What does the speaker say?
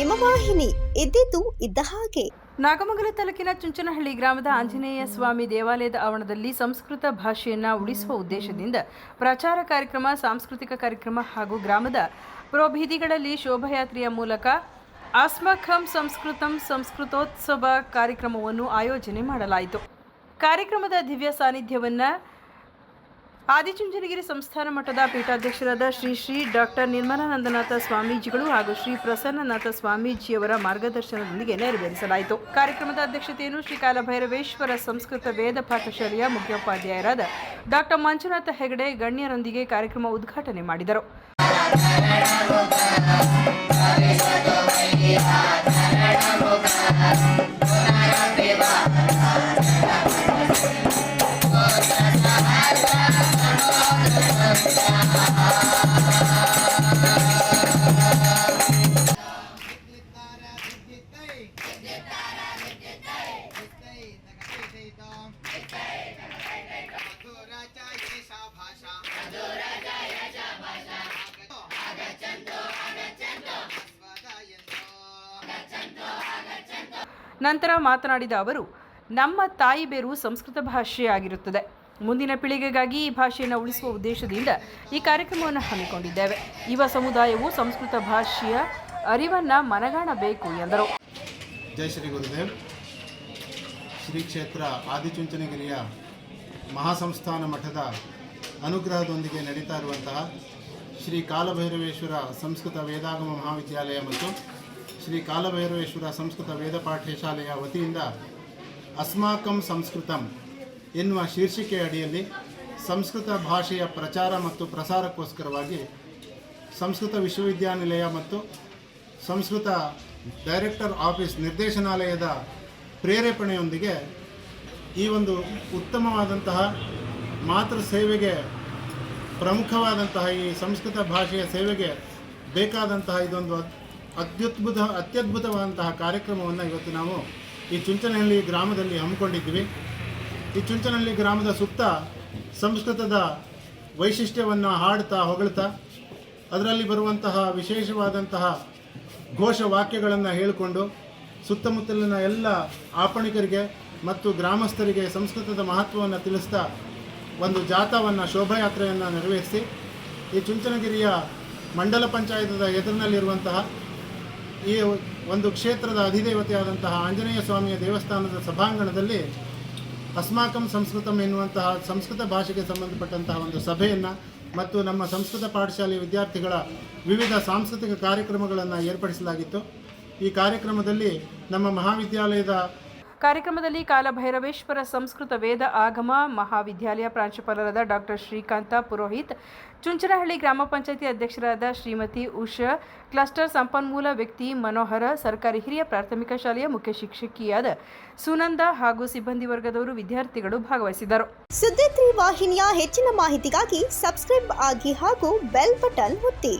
ಹಿಮವಾಹಿನಿ ಇದ್ದಿದ್ದು ಇದ್ದ ಹಾಗೆ. ನಾಗಮಂಗಲ ತಾಲೂಕಿನ ಚುಂಚನಹಳ್ಳಿ ಗ್ರಾಮದ ಆಂಜನೇಯ ಸ್ವಾಮಿ ದೇವಾಲಯದ ಆವರಣದಲ್ಲಿ ಸಂಸ್ಕೃತ ಭಾಷೆಯನ್ನು ಉಳಿಸುವ ಉದ್ದೇಶದಿಂದ ಪ್ರಚಾರ ಕಾರ್ಯಕ್ರಮ, ಸಾಂಸ್ಕೃತಿಕ ಕಾರ್ಯಕ್ರಮ ಹಾಗೂ ಗ್ರಾಮದ ಪ್ರಬೀದಿಗಳಲ್ಲಿ ಶೋಭಾಯಾತ್ರೆಯ ಮೂಲಕ ಅಸ್ಮಾಕಂ ಸಂಸ್ಕೃತಂ ಸಂಸ್ಕೃತೋತ್ಸವ ಕಾರ್ಯಕ್ರಮವನ್ನು ಆಯೋಜನೆ ಮಾಡಲಾಯಿತು. ಕಾರ್ಯಕ್ರಮದ ದಿವ್ಯ ಸಾನ್ನಿಧ್ಯವನ್ನು ಆದಿಚುಂಚನಗಿರಿ ಸಂಸ್ಥಾನ ಮಠದ ಪೀಠಾಧ್ಯಕ್ಷರಾದ ಶ್ರೀ ಡಾಕ್ಟರ್ ನಿರ್ಮಲಾನಂದನಾಥ ಸ್ವಾಮೀಜಿಗಳು ಹಾಗೂ ಶ್ರೀ ಪ್ರಸನ್ನನಾಥ ಸ್ವಾಮೀಜಿಯವರ ಮಾರ್ಗದರ್ಶನದೊಂದಿಗೆ ನೆರವೇರಿಸಲಾಯಿತು. ಕಾರ್ಯಕ್ರಮದ ಅಧ್ಯಕ್ಷತೆಯನ್ನು ಶ್ರೀ ಕಾಲಭೈರವೇಶ್ವರ ಸಂಸ್ಕೃತ ವೇದ ಪಾಠಶಾಲೆಯ ಮುಖ್ಯೋಪಾಧ್ಯಾಯರಾದ ಡಾಕ್ಟರ್ ಮಂಜುನಾಥ ಹೆಗಡೆ ಗಣ್ಯರೊಂದಿಗೆ ಕಾರ್ಯಕ್ರಮ ಉದ್ಘಾಟನೆ ಮಾಡಿದರು. ನಂತರ ಮಾತನಾಡಿದ ಅವರು, ನಮ್ಮ ತಾಯಿ ಬೇರು ಸಂಸ್ಕೃತ ಭಾಷೆಯಾಗಿರುತ್ತದೆ. ಮುಂದಿನ ಪೀಳಿಗೆಗಾಗಿ ಈ ಭಾಷೆಯನ್ನು ಉಳಿಸುವ ಉದ್ದೇಶದಿಂದ ಈ ಕಾರ್ಯಕ್ರಮವನ್ನು ಹಮ್ಮಿಕೊಂಡಿದ್ದೇವೆ. ಯುವ ಸಮುದಾಯವು ಸಂಸ್ಕೃತ ಭಾಷೆಯ ಅರಿವನ್ನು ಮನಗಾಣಬೇಕು ಎಂದರು. ಜೈ ಶ್ರೀ ಗುರುದೇವ್. ಶ್ರೀ ಕ್ಷೇತ್ರ ಆದಿಚುಂಚನಗಿರಿಯ ಮಹಾಸಂಸ್ಥಾನ ಮಠದ ಅನುಗ್ರಹದೊಂದಿಗೆ ನಡೀತಾ ಇರುವಂತಹ ಶ್ರೀ ಕಾಲಭೈರವೇಶ್ವರ ಸಂಸ್ಕೃತ ವೇದಾಗಮ ಮಹಾವಿದ್ಯಾಲಯ ಮತ್ತು ಶ್ರೀ ಕಾಲಭೈರವೇಶ್ವರ ಸಂಸ್ಕೃತ ವೇದ ಪಾಠಶಾಲೆಯ ವತಿಯಿಂದ ಅಸ್ಮಾಕಂ ಸಂಸ್ಕೃತಂ ಎನ್ನುವ ಶೀರ್ಷಿಕೆ ಅಡಿಯಲ್ಲಿ ಸಂಸ್ಕೃತ ಭಾಷೆಯ ಪ್ರಚಾರ ಮತ್ತು ಪ್ರಸಾರಕ್ಕೋಸ್ಕರವಾಗಿ ಸಂಸ್ಕೃತ ವಿಶ್ವವಿದ್ಯಾನಿಲಯ ಮತ್ತು ಸಂಸ್ಕೃತ ಡೈರೆಕ್ಟರ್ ಆಫೀಸ್ ನಿರ್ದೇಶನಾಲಯದ ಪ್ರೇರೇಪಣೆಯೊಂದಿಗೆ ಈ ಒಂದು ಉತ್ತಮವಾದಂತಹ ಮಾತೃ ಸೇವೆಗೆ ಪ್ರಮುಖವಾದಂತಹ ಈ ಸಂಸ್ಕೃತ ಭಾಷೆಯ ಸೇವೆಗೆ ಬೇಕಾದಂತಹ ಇದೊಂದು ಅತ್ಯದ್ಭುತವಾದಂತಹ ಕಾರ್ಯಕ್ರಮವನ್ನು ಇವತ್ತು ನಾವು ಈ ಚುಂಚನಹಳ್ಳಿ ಗ್ರಾಮದಲ್ಲಿ ಹಮ್ಮಿಕೊಂಡಿದ್ವಿ. ಈ ಚುಂಚನಹಳ್ಳಿ ಗ್ರಾಮದ ಸುತ್ತ ಸಂಸ್ಕೃತದ ವೈಶಿಷ್ಟ್ಯವನ್ನು ಹಾಡ್ತಾ ಹೊಗಳ್ತಾ ಅದರಲ್ಲಿ ಬರುವಂತಹ ವಿಶೇಷವಾದಂತಹ ಘೋಷ ವಾಕ್ಯಗಳನ್ನು ಹೇಳಿಕೊಂಡು ಸುತ್ತಮುತ್ತಲಿನ ಎಲ್ಲ ಆಪಣಿಕರಿಗೆ ಮತ್ತು ಗ್ರಾಮಸ್ಥರಿಗೆ ಸಂಸ್ಕೃತದ ಮಹತ್ವವನ್ನು ತಿಳಿಸ್ತಾ ಒಂದು ಜಾಥಾವನ್ನು, ಶೋಭಾಯಾತ್ರೆಯನ್ನು ನೆರವೇರಿಸಿ ಈ ಚುಂಚನಗಿರಿಯ ಮಂಡಲ ಪಂಚಾಯತದ ಎದುರಿನಲ್ಲಿರುವಂತಹ ಈ ಒಂದು ಕ್ಷೇತ್ರದ ಅಧಿದೇವತೆಯಾದಂತಹ ಆಂಜನೇಯ ಸ್ವಾಮಿಯ ದೇವಸ್ಥಾನದ ಸಭಾಂಗಣದಲ್ಲಿ ಅಸ್ಮಾಕಂ ಸಂಸ್ಕೃತಂ ಎನ್ನುವಂತಹ ಸಂಸ್ಕೃತ ಭಾಷೆಗೆ ಸಂಬಂಧಪಟ್ಟಂತಹ ಒಂದು ಸಭೆಯನ್ನು ಮತ್ತು ನಮ್ಮ ಸಂಸ್ಕೃತ ಪಾಠಶಾಲೆಯ ವಿದ್ಯಾರ್ಥಿಗಳ ವಿವಿಧ ಸಾಂಸ್ಕೃತಿಕ ಕಾರ್ಯಕ್ರಮಗಳನ್ನು ಏರ್ಪಡಿಸಲಾಗಿತ್ತು. ಈ ಕಾರ್ಯಕ್ರಮದಲ್ಲಿ ನಮ್ಮ ಮಹಾವಿದ್ಯಾಲಯದ ಕಾರ್ಯಕ್ರಮದಲ್ಲಿ ಕಾಲಭೈರವೇಶ್ವರ ಸಂಸ್ಕೃತ ವೇದ ಆಗಮ ಮಹಾವಿದ್ಯಾಲಯ ಪ್ರಾಂಶುಪಾಲರಾದ ಡಾಕ್ಟರ್ ಶ್ರೀಕಾಂತ ಪುರೋಹಿತ್, ಚುಂಚನಹಳ್ಳಿ ಗ್ರಾಮ ಪಂಚಾಯಿತಿ ಅಧ್ಯಕ್ಷರಾದ ಶ್ರೀಮತಿ ಉಷಾ, ಕ್ಲಸ್ಟರ್ ಸಂಪನ್ಮೂಲ ವ್ಯಕ್ತಿ ಮನೋಹರ, ಸರ್ಕಾರಿ ಹಿರಿಯ ಪ್ರಾಥಮಿಕ ಶಾಲೆಯ ಮುಖ್ಯ ಶಿಕ್ಷಕಿಯಾದ ಸುನಂದ ಹಾಗೂ ಸಿಬ್ಬಂದಿ ವರ್ಗದವರು, ವಿದ್ಯಾರ್ಥಿಗಳು ಭಾಗವಹಿಸಿದರು. ಸುದ್ದಿ 3 ವಾಹಿನಿಯ ಹೆಚ್ಚಿನ ಮಾಹಿತಿಗಾಗಿ ಸಬ್ಸ್ಕ್ರೈಬ್ ಆಗಿ ಹಾಗೂ ಬೆಲ್ ಬಟನ್ ಒತ್ತಿ.